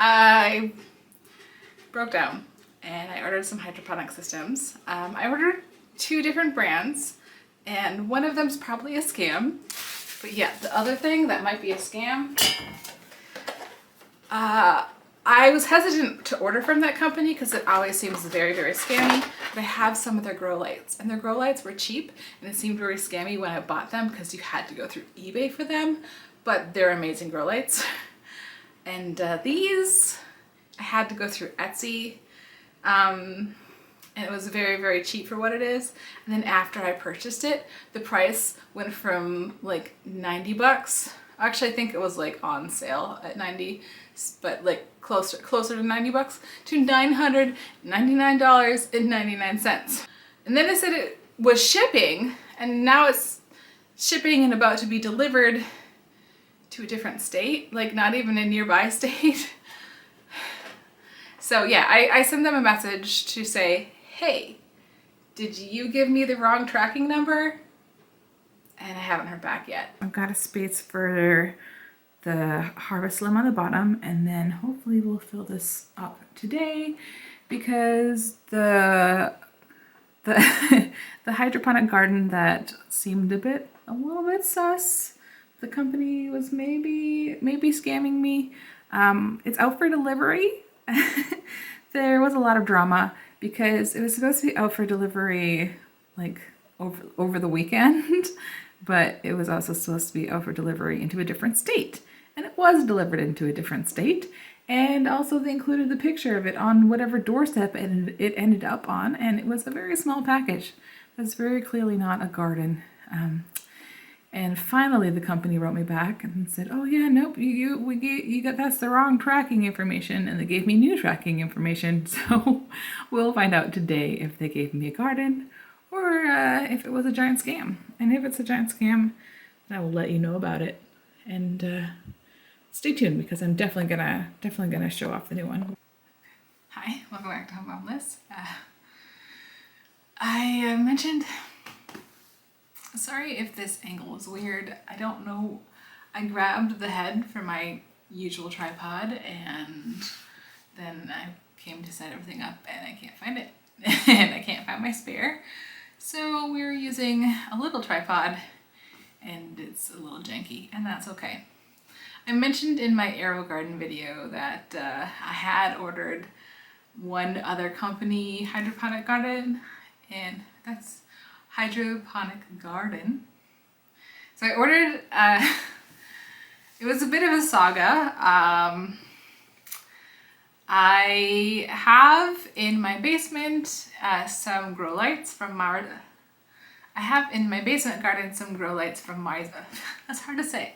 I broke down and I ordered some hydroponic systems. I ordered 2 different brands and one of them's probably a scam. But yeah, the other thing that might be a scam, I was hesitant to order from that company because it always seems very, very scammy, but I have some of their grow lights and their grow lights were cheap and it seemed very scammy when I bought them because you had to go through eBay for them, but they're amazing grow lights. And these, I had to go through Etsy, and it was very, very cheap for what it is. And then after I purchased it, the price went from like 90 bucks. Actually, I think it was like on sale at 90, but like closer to 90 bucks to $999.99. And then it said it was shipping, and now it's shipping and about to be delivered to a different state, like not even a nearby state. So yeah, I sent them a message to say, hey, did you give me the wrong tracking number? And I haven't heard back yet. I've got a space for the harvest limb on the bottom, and then hopefully we'll fill this up today because the hydroponic garden that seemed a little bit sus. The company was maybe scamming me. It's out for delivery. There was a lot of drama because it was supposed to be out for delivery like over the weekend, but it was also supposed to be out for delivery into a different state. And it was delivered into a different state. And also they included the picture of it on whatever doorstep it ended up on, and it was a very small package. That's very clearly not a garden. And finally the company wrote me back and said, oh yeah, nope, that's the wrong tracking information. And they gave me new tracking information. So we'll find out today if they gave me a garden or if it was a giant scam. And if it's a giant scam, then I will let you know about it. And stay tuned because I'm definitely gonna show off the new one. Hi, welcome back to Home Wellness. I mentioned, sorry if this angle is weird. I don't know. I grabbed the head from my usual tripod and then I came to set everything up and I can't find it. And I can't find my spare. So we're using a little tripod and it's a little janky, and that's okay. I mentioned in my AeroGarden video that I had ordered one other company hydroponic garden, and that's Hydroponic Garden. So I ordered, it was a bit of a saga. I have in my basement some grow lights from Mars. I have in my basement garden some grow lights from Mars. That's hard to say.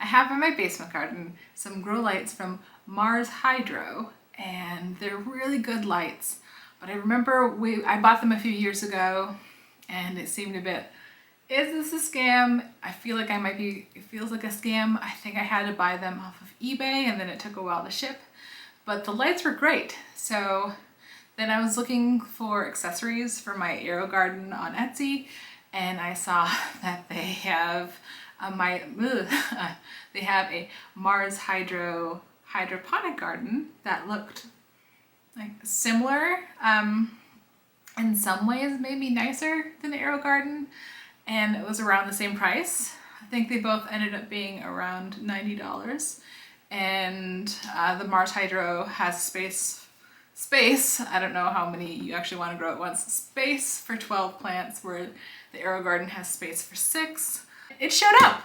I have in my basement garden some grow lights from Mars Hydro, and they're really good lights. But I remember I bought them a few years ago, and it seemed a bit, is this a scam? I feel like it feels like a scam. I think I had to buy them off of eBay, and then it took a while to ship. But the lights were great. So then I was looking for accessories for my AeroGarden on Etsy, and I saw that they have a Mars Hydro hydroponic garden that looked like similar, in some ways maybe nicer than the AeroGarden, and it was around the same price. I think they both ended up being around $90, and the Mars Hydro has space, I don't know how many you actually want to grow at once, space for 12 plants, where the AeroGarden has space for 6. It showed up.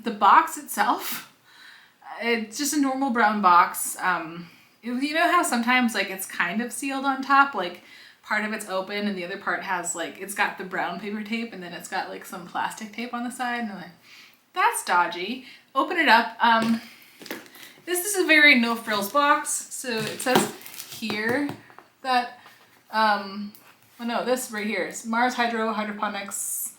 The box itself, it's just a normal brown box. You know how sometimes like it's kind of sealed on top, like part of it's open and the other part has like, it's got the brown paper tape and then it's got like some plastic tape on the side, and I'm like, that's dodgy. Open it up. This is a very no frills box. So it says here that, well no, this right here is Mars Hydro Hydroponics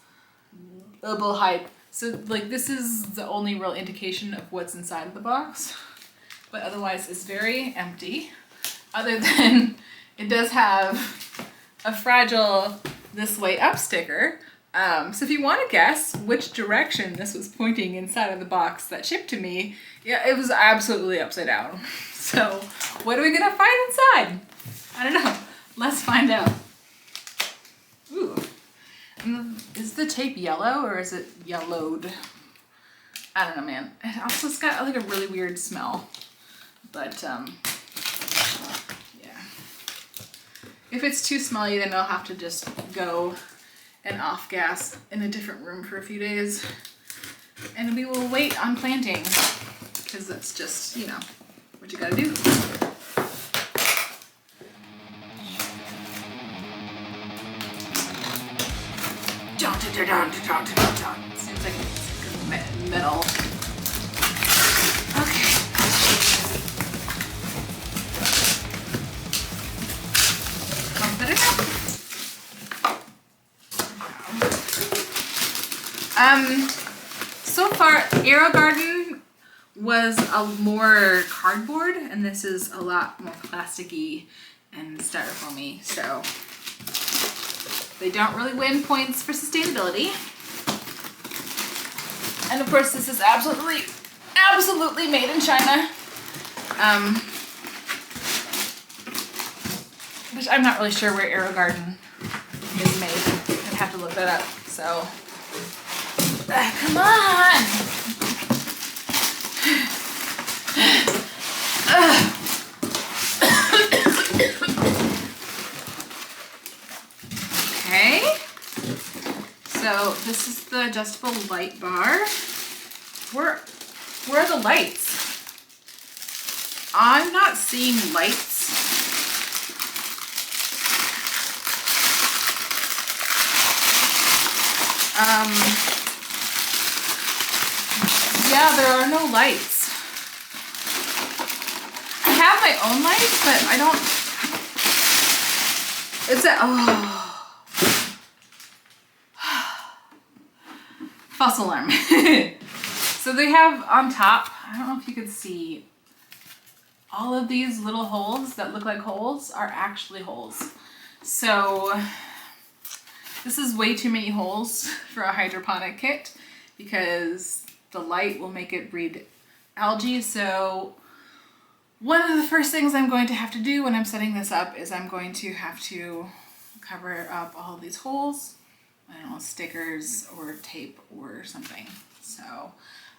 Herbal Hype. So like this is the only real indication of what's inside of the box, but otherwise it's very empty, other than it does have a fragile this way up sticker So if you want to guess which direction this was pointing inside of the box that shipped to me, yeah, it was absolutely upside down. So what are we gonna find inside? I don't know. Let's find out. Ooh. Is the tape yellow or is it yellowed? I don't know, man. It also has got like a really weird smell. But yeah. If it's too smelly, then I'll have to just go and off gas in a different room for a few days. And we will wait on planting because that's just, you know, what you gotta do. Seems like it's metal. Okay. Pump it out. So far, Aero Garden was a more cardboard, and this is a lot more plasticky and styrofoamy, so they don't really win points for sustainability. And of course, this is absolutely made in China. Which I'm not really sure where Aero Garden is made. I'd have to look that up, so. Come on! Okay. So this is the adjustable light bar. Where are the lights? I'm not seeing lights. Yeah, there are no lights. I have my own lights, but I don't. It's a false alarm. So they have on top, I don't know if you could see, all of these little holes that look like holes are actually holes. So this is way too many holes for a hydroponic kit because the light will make it breed algae. So one of the first things I'm going to have to do when I'm setting this up is I'm going to have to cover up all these holes. I don't know, stickers or tape or something. So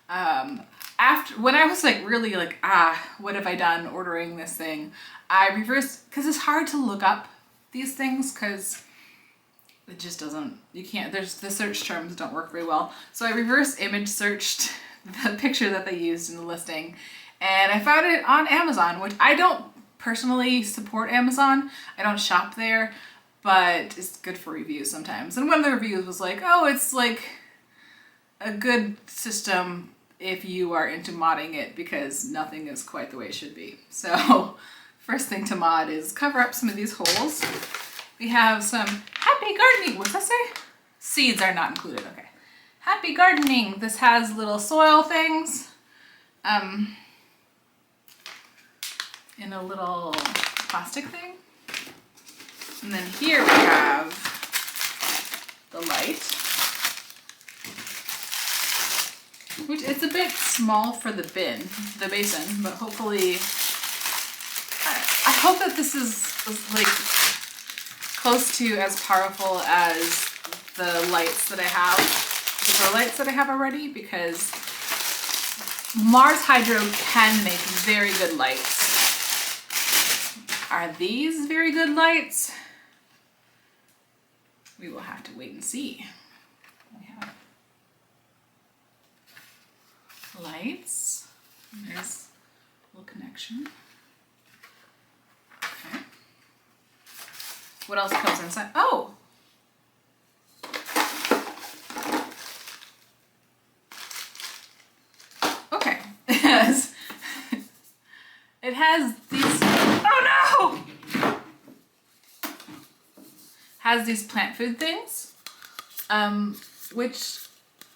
when I was like really like, what have I done ordering this thing? I reversed, because it's hard to look up these things because it just doesn't, you can't, the search terms don't work very well. So I reverse image searched the picture that they used in the listing, and I found it on Amazon, which I don't personally support Amazon. I don't shop there, but it's good for reviews sometimes. And one of the reviews was like, oh, it's like a good system if you are into modding it because nothing is quite the way it should be. So first thing to mod is cover up some of these holes. We have some happy gardening. What's that say? Seeds are not included. Okay. Happy gardening. This has little soil things in a little plastic thing. And then here we have the light, which it's a bit small for the basin, but hopefully, I hope that this is like close to as powerful as the lights that I have, the grow lights that I have already, because Mars Hydro can make very good lights. Are these very good lights? We will have to wait and see. We have lights. And there's a little connection. Okay. What else comes inside? Oh! Okay. It has these, oh no! Has these plant food things, which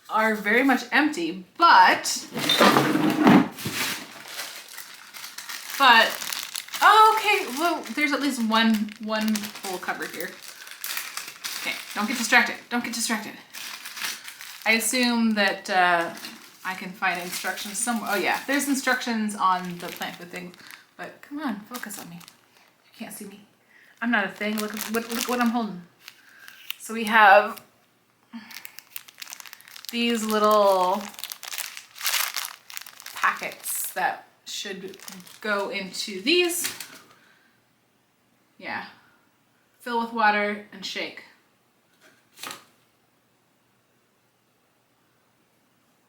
are very much empty, but, oh, okay, well, there's at least one hole cover here. Okay, don't get distracted, don't get distracted. I assume that I can find instructions somewhere. Oh yeah, there's instructions on the plant food thing, but come on, focus on me. You can't see me. I'm not a thing. Look what I'm holding. So we have these little packets that should go into these. Yeah. Fill with water and shake.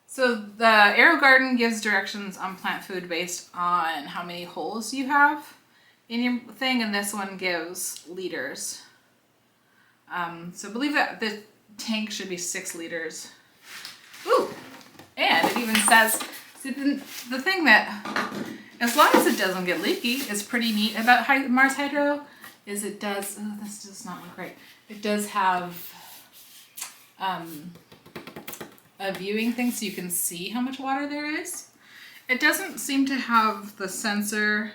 So the AeroGarden gives directions on plant food based on how many holes you have in your thing, and this one gives liters. So I believe that the tank should be 6 liters. Ooh, and it even says, see, the thing that, as long as it doesn't get leaky, is pretty neat about Mars Hydro, is it does, oh, this does not look right. It does have a viewing thing so you can see how much water there is. It doesn't seem to have the sensor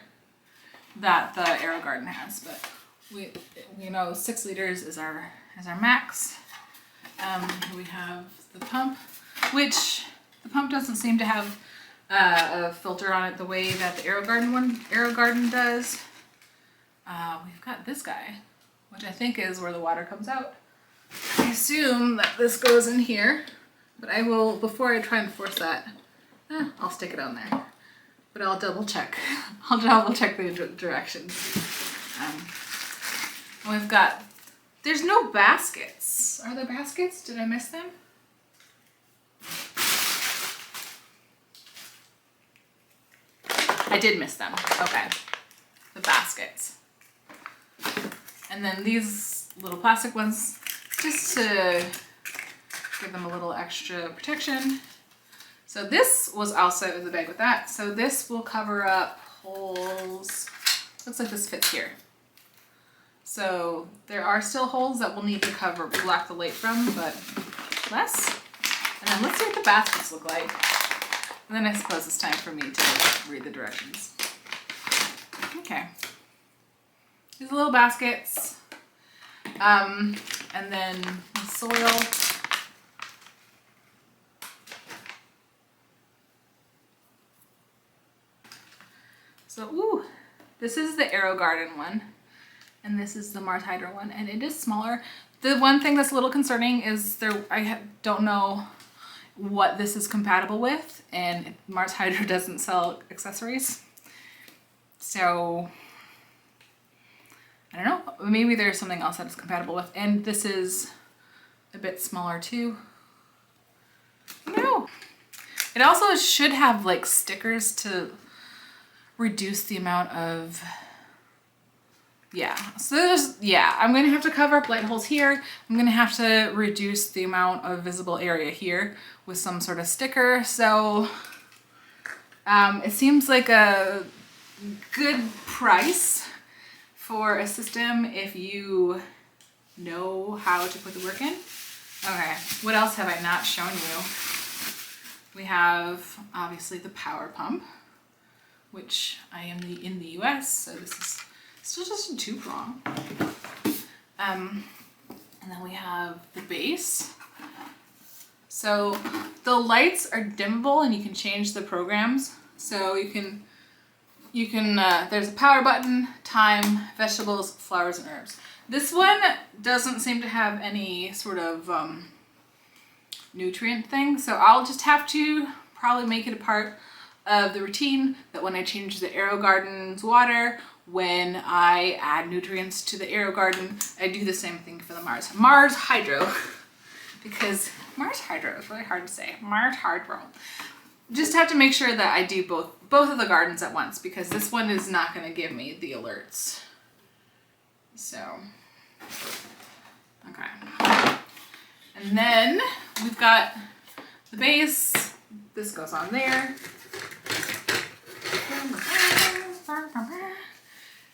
that the AeroGarden has, but we know 6 liters is our max. We have the pump, which the pump doesn't seem to have a filter on it the way that the AeroGarden does. We've got this guy, which I think is where the water comes out. I assume that this goes in here, but I will, before I try and force that, I'll stick it on there. But I'll double check. I'll double check the directions. We've got, there's no baskets. Are there baskets? Did I miss them? I did miss them. Okay. The baskets. And then these little plastic ones, just to give them a little extra protection. So this was also in the bag with that. So this will cover up holes. Looks like this fits here. So there are still holes that we'll need to block the light from, but less. And then let's see what the baskets look like. And then I suppose it's time for me to read the directions. Okay. These little baskets. And then the soil. So, ooh, this is the AeroGarden one, and this is the Mars Hydro one, and it is smaller. The one thing that's a little concerning is I don't know what this is compatible with, and Mars Hydro doesn't sell accessories. So, I don't know, maybe there's something else that it's compatible with, and this is a bit smaller too. No. It also should have like stickers to reduce the amount of, so I'm gonna have to cover up light holes here. I'm gonna have to reduce the amount of visible area here with some sort of sticker. So it seems like a good price for a system if you know how to put the work in. Okay, what else have I not shown you? We have obviously the power pump, which I am in the US, so this is still just a 2-prong. And then we have the base. So the lights are dimmable and you can change the programs. So you can there's a power button, time, vegetables, flowers, and herbs. This one doesn't seem to have any sort of nutrient thing, so I'll just have to probably make it a part of the routine that when I change the AeroGarden's water, when I add nutrients to the AeroGarden, I do the same thing for the Mars Hydro, because Mars Hydro is really hard to say. Mars Hydro. Just have to make sure that I do both of the gardens at once, because this one is not going to give me the alerts. So, okay. And then we've got the base. This goes on there.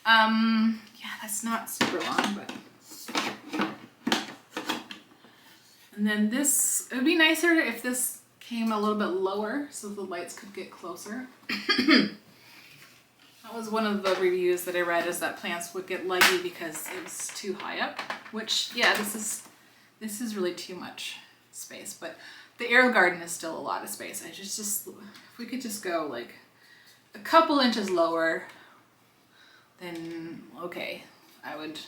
Yeah, that's not super long, but. And then this, it would be nicer if this came a little bit lower so the lights could get closer. That was one of the reviews that I read, is that plants would get leggy because it was too high up, which, yeah, this is really too much space, but The Aero Garden is still a lot of space. If we could just go like a couple inches lower, then okay, I would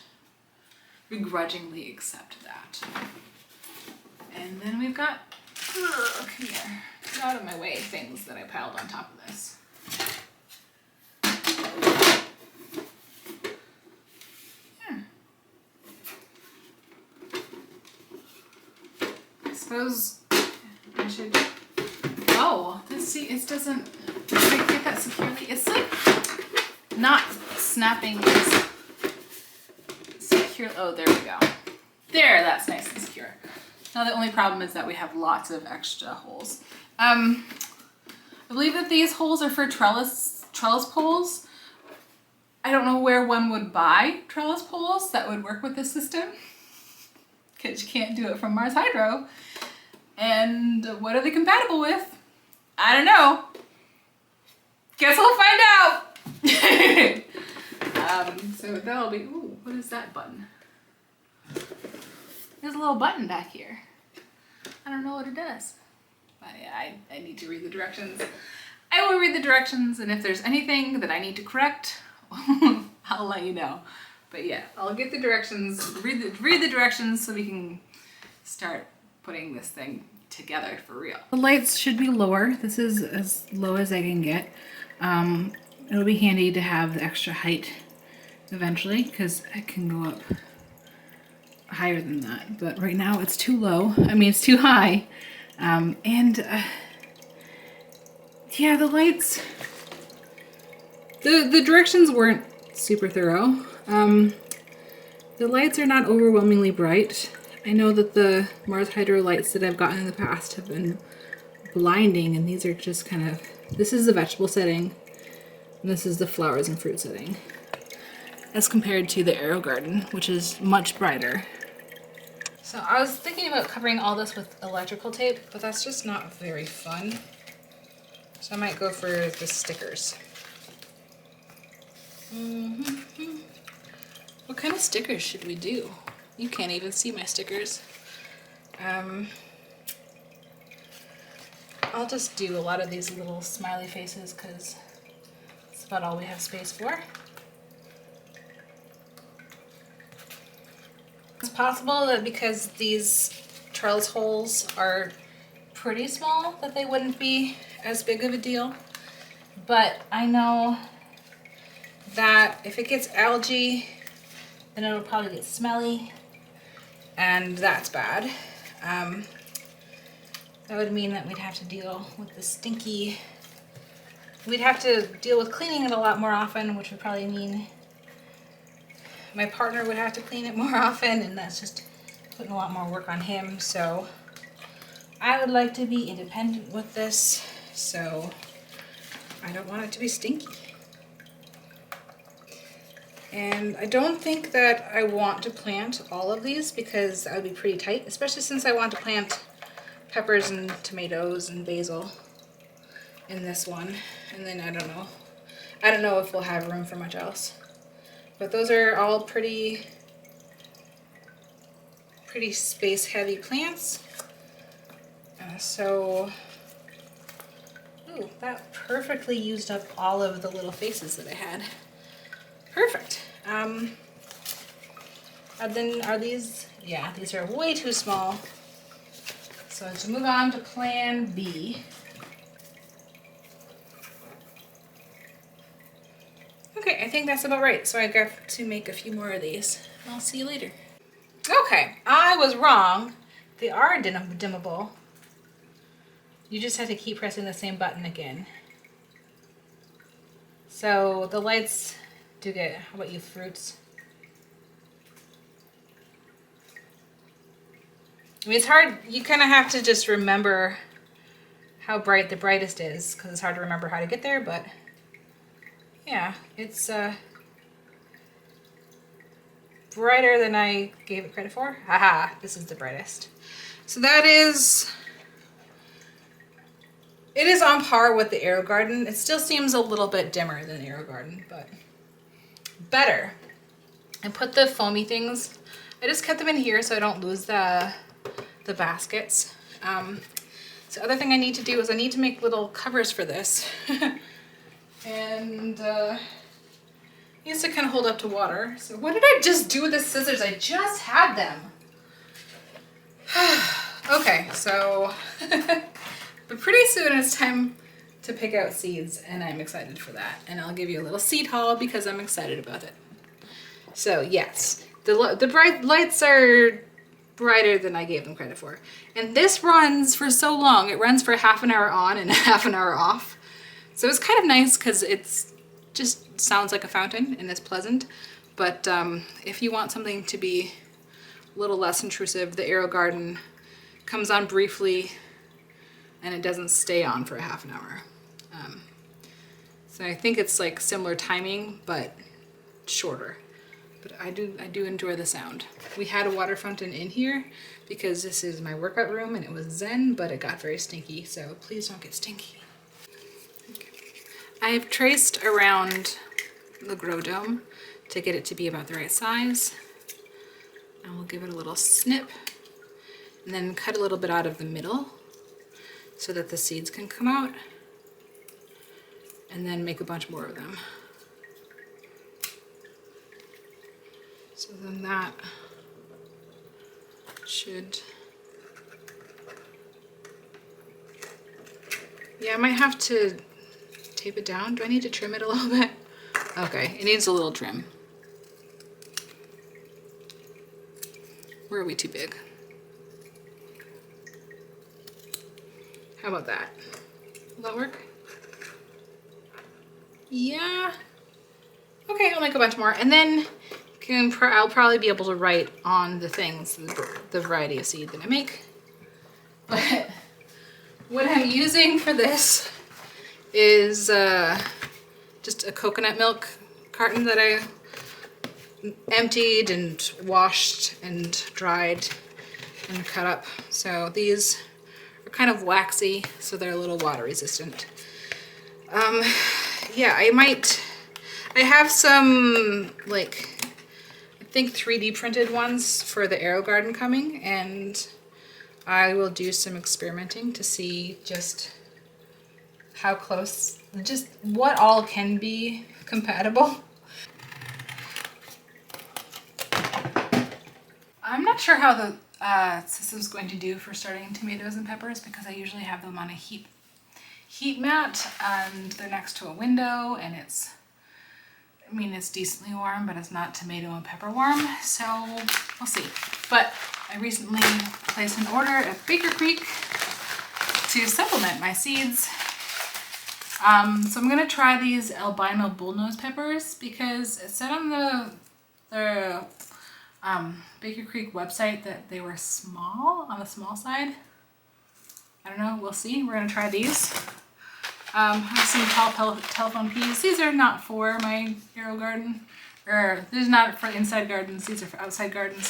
begrudgingly accept that. And then we've got, come here, get out of my way, things that I piled on top of this. Yeah. I suppose I should, oh, let's see, it doesn't, did I get that securely? It's like not snapping this secure, oh, there we go. There, that's nice and secure. Now the only problem is that we have lots of extra holes. I believe that these holes are for trellis poles. I don't know where one would buy trellis poles that would work with this system, because you can't do it from Mars Hydro. And what are they compatible with? I don't know. Guess we'll find out. So that'll be, ooh, what is that button? There's a little button back here. I don't know what it does. But yeah, I need to read the directions. I will read the directions, and if there's anything that I need to correct, I'll let you know. But yeah, I'll get the directions, read the directions so we can start putting this thing together for real. The lights should be lower. This is as low as I can get. It'll be handy to have the extra height eventually, because I can go up higher than that. But right now it's too low. I mean, it's too high. Yeah, the lights, the directions weren't super thorough. The lights are not overwhelmingly bright. I know that the Mars Hydro lights that I've gotten in the past have been blinding, and these are just kind of, this is the vegetable setting, and this is the flowers and fruit setting, as compared to the Aero Garden, which is much brighter. So I was thinking about covering all this with electrical tape, but that's just not very fun. So I might go for the stickers. What kind of stickers should we do? You can't even see my stickers. I'll just do a lot of these little smiley faces because it's about all we have space for. It's possible that because these trellis holes are pretty small that they wouldn't be as big of a deal, but I know that if it gets algae, then it'll probably get smelly, and that's bad. That would mean that we'd have to deal with the stinky, we'd have to deal with cleaning it a lot more often, which would probably mean my partner would have to clean it more often, and that's just putting a lot more work on him. So I would like to be independent with this, so I don't want it to be stinky. And I don't think that I want to plant all of these because that would be pretty tight, especially since I want to plant peppers and tomatoes and basil in this one. And then I don't know if we'll have room for much else. But those are all pretty space heavy plants. So, ooh, that perfectly used up all of the little faces that I had. Perfect. And then are these, yeah, these are way too small. So to move on to plan B. Okay, I think that's about right. So I got to make a few more of these. I'll see you later. Okay, I was wrong. They are dimmable. You just have to keep pressing the same button again. So the lights do get, how about you fruits? I mean, it's hard, you kind of have to just remember how bright the brightest is, because it's hard to remember how to get there, but yeah, it's brighter than I gave it credit for. Haha, this is the brightest. So that is, it is on par with the Aero Garden. It still seems a little bit dimmer than the Aero Garden, but better. I put the foamy things, I just kept them in here so I don't lose the baskets. So the other thing I need to do is I need to make little covers for this. And needs to kind of hold up to water. So what did I just do with the scissors? I just had them. Okay, so but pretty soon it's time to pick out seeds, and I'm excited for that. And I'll give you a little seed haul because I'm excited about it. So yes, the bright lights are brighter than I gave them credit for. And this runs for so long. It runs for half an hour on and half an hour off. So it's kind of nice because it's just sounds like a fountain and it's pleasant. But if you want something to be a little less intrusive, the Aero Garden comes on briefly and it doesn't stay on for a half an hour. So I think it's like similar timing, but shorter. But I do enjoy the sound. We had a water fountain in here because this is my workout room and it was zen, but it got very stinky, so please don't get stinky. Okay. I have traced around the grow dome to get it to be about the right size. And we'll give it a little snip and then cut a little bit out of the middle so that the seeds can come out, and then make a bunch more of them. So then that should, yeah, I might have to tape it down. Do I need to trim it a little bit? Okay, it needs a little trim. Or are we too big? How about that? Will that work? Yeah. Okay, I'll make a bunch more, and then I'll probably be able to write on the things, the variety of seed that I make. But what I'm using for this is just a coconut milk carton that I emptied and washed and dried and cut up. So these are kind of waxy, so they're a little water resistant. Yeah, I have some, like, I think 3D printed ones for the Aero Garden coming, and I will do some experimenting to see just how close, just what all can be compatible. I'm not sure how the system's going to do for starting tomatoes and peppers because I usually have them on a heat mat, and they're next to a window, and it's decently warm, but it's not tomato and pepper warm, so we'll see. But I recently placed an order at Baker Creek to supplement my seeds. So I'm gonna try these albino bullnose peppers because it said on the Baker Creek website that they were small, on the small side. I don't know, we'll see. We're gonna try these. I have some tall telephone peas. These are not for my Aero Garden, or these are not for inside gardens, these are for outside gardens.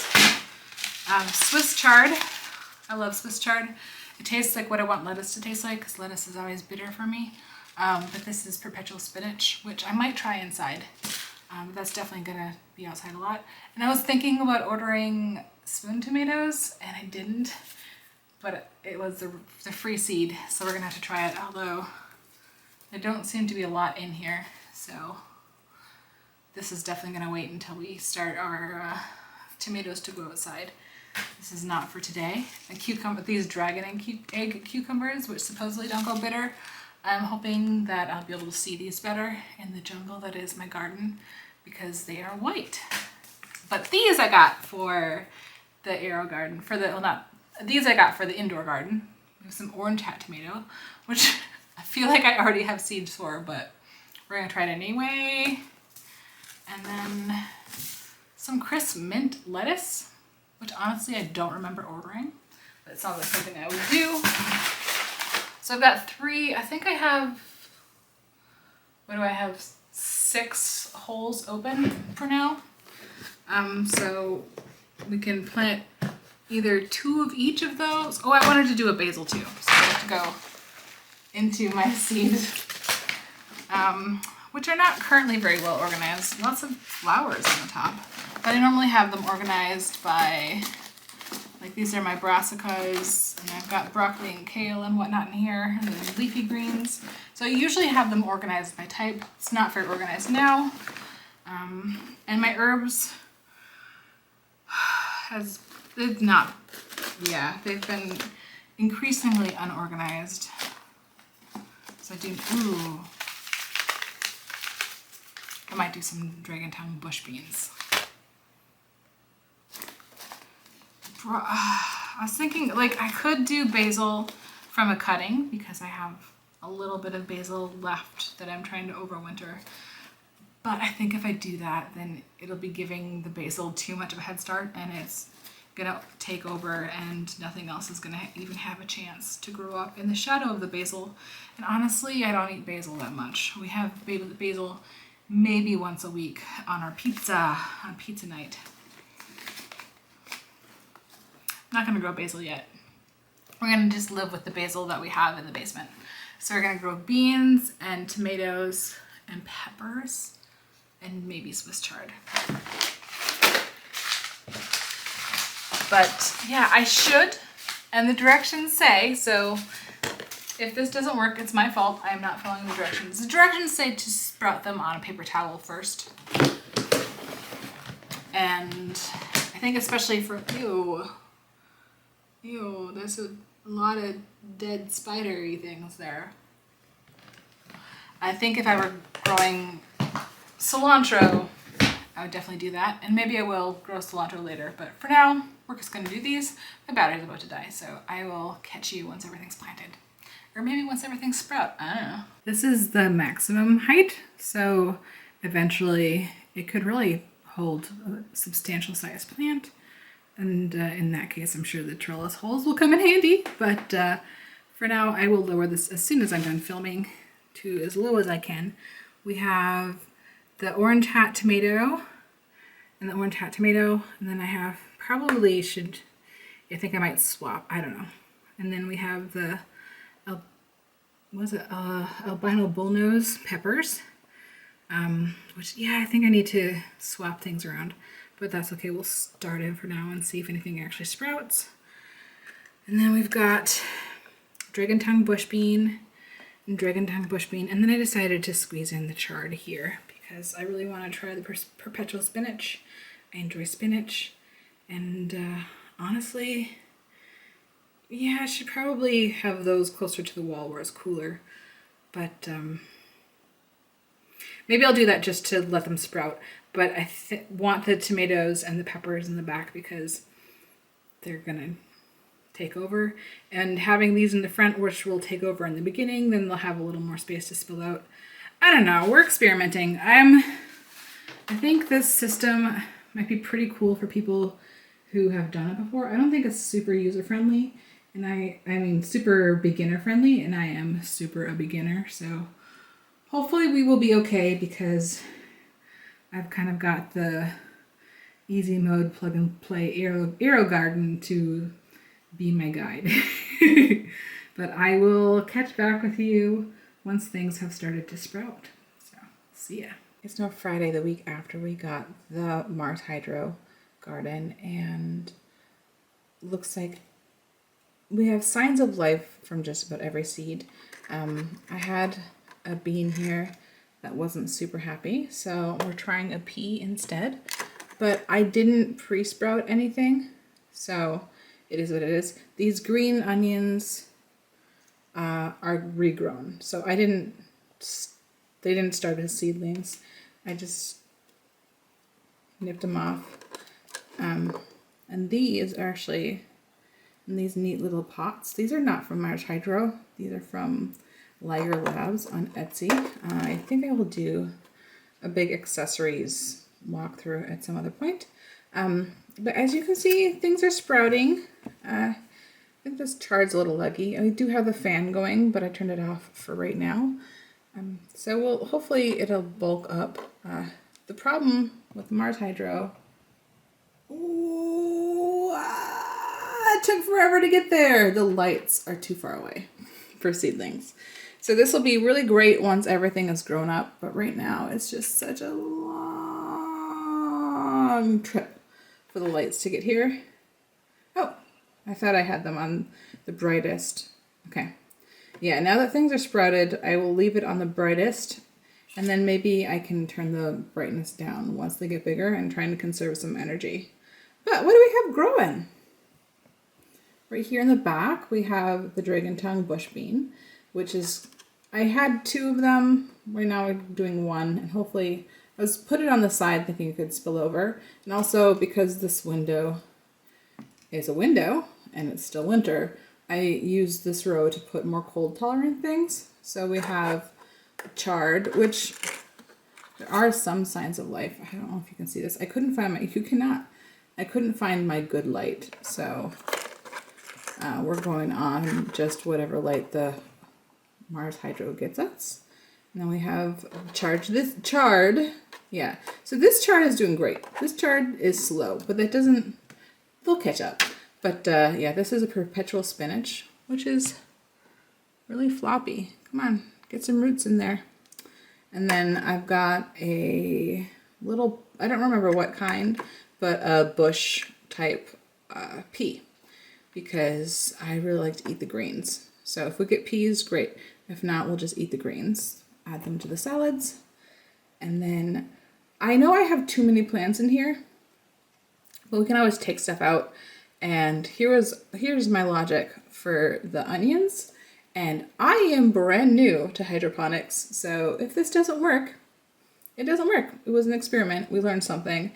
Swiss chard. I love Swiss chard. It tastes like what I want lettuce to taste like, because lettuce is always bitter for me. But this is perpetual spinach, which I might try inside. But that's definitely gonna be outside a lot. And I was thinking about ordering spoon tomatoes, and I didn't, but it was the free seed, so we're gonna have to try it, although there don't seem to be a lot in here, so this is definitely gonna wait until we start our tomatoes to go outside. This is not for today. These dragon egg cucumbers, which supposedly don't go bitter, I'm hoping that I'll be able to see these better in the jungle that is my garden, because they are white. But these I got for the Aero Garden, these I got for the indoor garden. We have some orange hat tomato, which I feel like I already have seeds for, but we're gonna try it anyway. And then some crisp mint lettuce, which honestly I don't remember ordering, but it sounds like something I would do. So I've got three, I think I have, what do I have, 6 holes open for now. So we can plant either 2 of each of those. Oh, I wanted to do a basil too, so I have to go into my seeds, which are not currently very well organized. Lots of flowers on the top, but I normally have them organized by Like these are my brassicas, and I've got broccoli and kale and whatnot in here, and then leafy greens. So I usually have them organized by type. It's not very organized now. And my herbs they've been increasingly unorganized. So I might do some dragon tongue bush beans. I was thinking, like, I could do basil from a cutting because I have a little bit of basil left that I'm trying to overwinter. But I think if I do that, then it'll be giving the basil too much of a head start, and it's gonna take over and nothing else is gonna even have a chance to grow up in the shadow of the basil. And honestly, I don't eat basil that much. We have basil maybe once a week on our pizza, on pizza night. Not gonna grow basil yet. We're gonna just live with the basil that we have in the basement. So we're gonna grow beans and tomatoes and peppers and maybe Swiss chard. But yeah, I should, and the directions say, so if this doesn't work, it's my fault. I'm not following the directions. The directions say to sprout them on a paper towel first. And I think especially for, ew, there's a lot of dead spidery things there. I think if I were growing cilantro, I would definitely do that. And maybe I will grow cilantro later, but for now, we're just gonna do these. My battery's about to die, so I will catch you once everything's planted. Or maybe once everything's sprout, I don't know. This is the maximum height, so eventually it could really hold a substantial size plant. And in that case, I'm sure the trellis holes will come in handy, but for now, I will lower this as soon as I'm done filming to as low as I can. We have the orange hat tomato and the orange hat tomato, and then I have probably I think I might swap, I don't know. And then we have the albino bullnose peppers, which, yeah, I think I need to swap things around, but that's okay. We'll start in for now and see if anything actually sprouts. And then we've got dragon tongue bush bean and dragon tongue bush bean, and then I decided to squeeze in the chard here because I really want to try the perpetual spinach. I enjoy spinach, and honestly, yeah, I should probably have those closer to the wall where it's cooler, but maybe I'll do that just to let them sprout. But I want the tomatoes and the peppers in the back because they're gonna take over, and having these in the front, which will take over in the beginning, then they'll have a little more space to spill out. I don't know, we're experimenting. I think this system might be pretty cool for people who have done it before. I don't think it's super user-friendly, and I mean super beginner-friendly, and I am super a beginner, so hopefully we will be okay because I've kind of got the easy mode plug and play Aero Garden to be my guide. But I will catch back with you once things have started to sprout. So, see ya. It's now Friday, the week after we got the Mars Hydro garden, and looks like we have signs of life from just about every seed. I had a bean here that wasn't super happy, so we're trying a pea instead, but I didn't pre-sprout anything, so it is what it is. These green onions are regrown, so they didn't start as seedlings. I just nipped them off. And these are actually in these neat little pots. These are not from Mars Hydro. These are from Liger Labs on Etsy. I think I will do a big accessories walkthrough at some other point. But as you can see, things are sprouting. I think this chard's a little leggy. I do have the fan going, but I turned it off for right now. So hopefully it'll bulk up. The problem with Mars Hydro, it took forever to get there. The lights are too far away for seedlings. So this will be really great once everything is grown up, but right now it's just such a long trip for the lights to get here. Oh, I thought I had them on the brightest. Okay. Yeah, now that things are sprouted, I will leave it on the brightest, and then maybe I can turn the brightness down once they get bigger and trying to conserve some energy. But what do we have growing? Right here in the back, we have the dragon tongue bush bean, which is, I had 2 of them. Right now we're doing 1, and hopefully I was put it on the side thinking it could spill over. And also because this window is a window and it's still winter, I used this row to put more cold tolerant things. So we have chard, which there are some signs of life. I don't know if you can see this. I couldn't find I couldn't find my good light. So we're going on just whatever light the Mars Hydro gets us. And then we have this chard. Yeah. So this chard is doing great. This chard is slow, but they'll catch up. But yeah, this is a perpetual spinach, which is really floppy. Come on, get some roots in there. And then I've got a little, I don't remember what kind, but a bush type pea, because I really like to eat the greens. So if we get peas, great. If not, we'll just eat the greens. Add them to the salads. And then I know I have too many plants in here, but we can always take stuff out. And here's my logic for the onions. And I am brand new to hydroponics, so if this doesn't work, it doesn't work. It was an experiment. We learned something.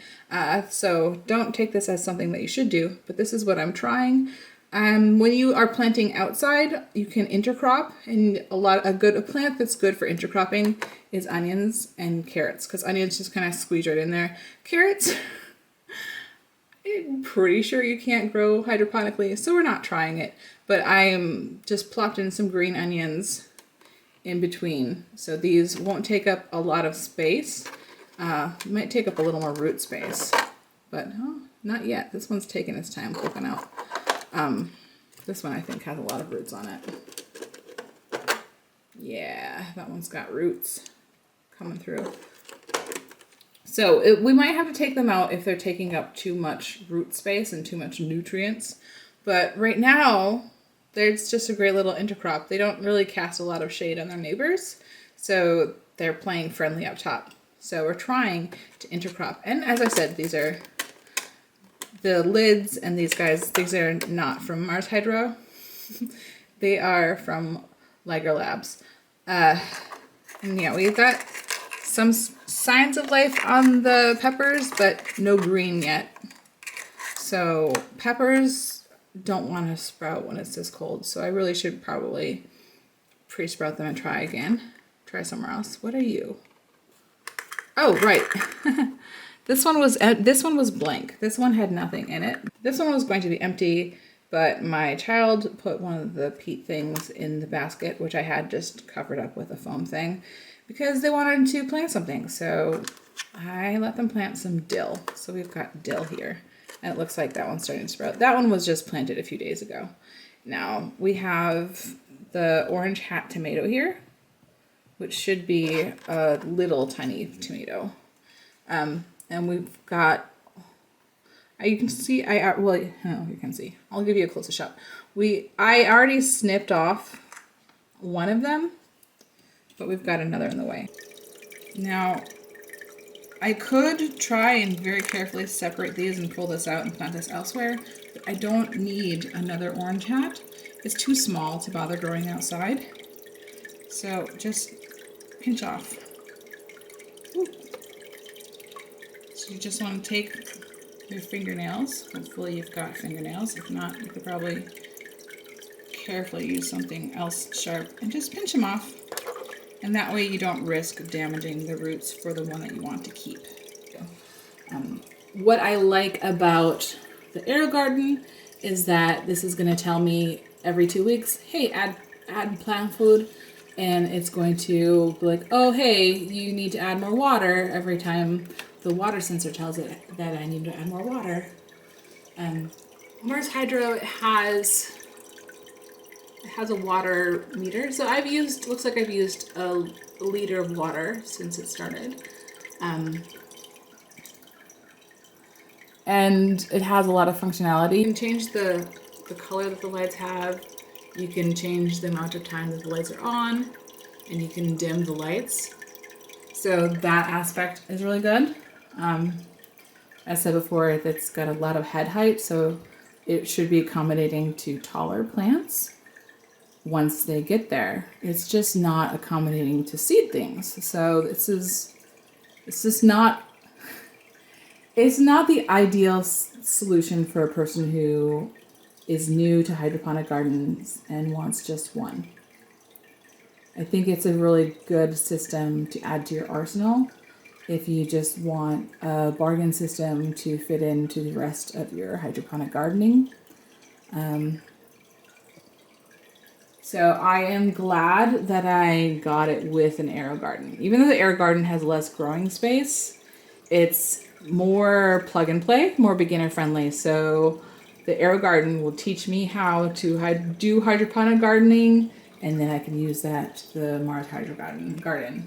So don't take this as something that you should do, but this is what I'm trying. When you are planting outside, you can intercrop, and a plant that's good for intercropping is onions and carrots, because onions just kind of squeeze right in there. Carrots, I'm pretty sure you can't grow hydroponically, so we're not trying it. But I am just plopped in some green onions in between. So these won't take up a lot of space. Might take up a little more root space, but not yet. This one's taking its time poking out. This one I think has a lot of roots on it. Yeah, that one's got roots coming through. So we might have to take them out if they're taking up too much root space and too much nutrients. But right now, it's just a great little intercrop. They don't really cast a lot of shade on their neighbors, so they're playing friendly up top. So we're trying to intercrop. And as I said, these are the lids, and these are not from Mars Hydro. They are from Liger Labs. And yeah, we've got some signs of life on the peppers, but no green yet. So peppers don't want to sprout when it's this cold, so I really should probably pre-sprout them and try again. Try somewhere else. What are you? Oh, right. This one was blank. This one had nothing in it. This one was going to be empty, but my child put one of the peat things in the basket, which I had just covered up with a foam thing, because they wanted to plant something. So I let them plant some dill. So we've got dill here. And it looks like that one's starting to sprout. That one was just planted a few days ago. Now we have the orange hat tomato here, which should be a little tiny tomato. And we've got, you can see, you can see. I'll give you a closer shot. I already snipped off one of them, but we've got another in the way. Now, I could try and very carefully separate these and pull this out and plant this elsewhere, but I don't need another orange hat. It's too small to bother growing outside. So just pinch off. Ooh. So you just want to take your fingernails. Hopefully you've got fingernails. If not, you could probably carefully use something else sharp and just pinch them off. And that way you don't risk damaging the roots for the one that you want to keep. What I like about the AeroGarden is that this is going to tell me every 2 weeks, hey, add plant food. And it's going to be like, oh, hey, you need to add more water every time the water sensor tells it that I need to add more water. Mars Hydro has a water meter. So looks like I've used a liter of water since it started. And it has a lot of functionality. You can change the the color that the lights have. You can change the amount of time that the lights are on, and you can dim the lights. So that aspect is really good. As I said before, it's got a lot of head height, so it should be accommodating to taller plants once they get there. It's just not accommodating to seed things. So this is not, it's not the ideal solution for a person who is new to hydroponic gardens and wants just one. I think it's a really good system to add to your arsenal if you just want a bargain system to fit into the rest of your hydroponic gardening. So I am glad that I got it with an aero garden. Even though the aero garden has less growing space, it's more plug and play, more beginner friendly. So the aero garden will teach me how to do hydroponic gardening, and then I can use that to the Mars Hydro Garden.